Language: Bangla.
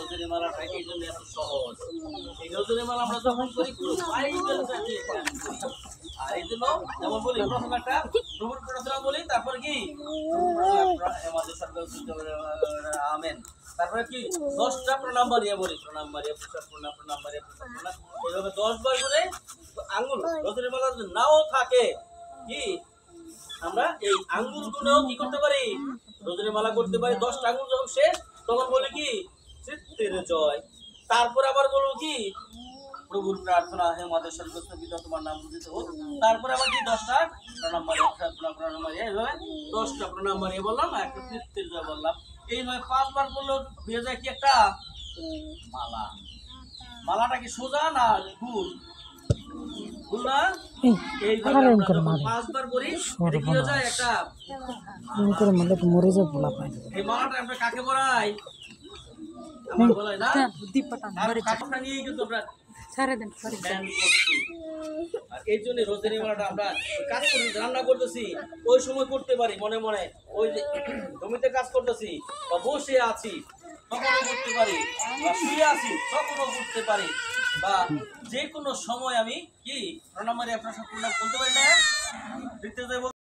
রজনী মালাটা এই জন্য এত সহজ। এই রজনী মালা আমরা যখন করি পুরো বাইবেল দিয়ে আর এই জন্য যেমন বলি প্রথম একটা প্রভুর প্রার্থনা বলি, তারপর কি আমাদের সরকার আমেন, তারপরে কি 10টা প্রণাম বাড়িয়ে বলি, প্রণাম বাড়িয়ে প্রণাম বাড়িয়ে এইভাবে 10 বার করে আঙ্গুল রজনী মালা যদি নাও থাকে কি আমরা এই আঙ্গুল গুনেও কি করতে পারি, রজনী মালা করতে পারি। 10টা আঙ্গুল যখন শেষ তখন বলি কি চিত্তের জয়। তারপর আবার বলবো কি প্রভুর প্রার্থনা, হে আমাদের স্বর্গস্থ পিতা তোমার নাম পূজিত হোক। তারপরে আবার কি 10টা প্রণাম বাড়িয়ে প্রণাম বাড়িয়ে এইভাবে 10টা প্রণাম বাড়িয়ে বললাম, একটা চিত্তের জয় বললাম। এইভাবে 5 বার বললো হয়ে যায় কি একটা মালা। মালাটা কি সোজা না ভুল? ভুল না? এইভাবে আমরা যখন 5 বার করি এটা কি হয়ে যায় একটা এই মালাটা আমরা কাকে বলাই? আমরা বলাই না কাপড়টা নিয়ে কিন্তু আমরা আর এই জন্য রজনী মালাটা আমরা কাজ করতে রান্না করতেছি ওই সময় করতে পারি, মনে মনে ওই জমিতে কাজ করতেছি বা বসে আছি তখনও করতে পারি, বা শুয়ে আছি তখনও করতে পারি, বা যে কোনো সময় আমি কি প্রণাম মারি আপনার সব প্রণাম বলতে পারি না। দেখতে যাই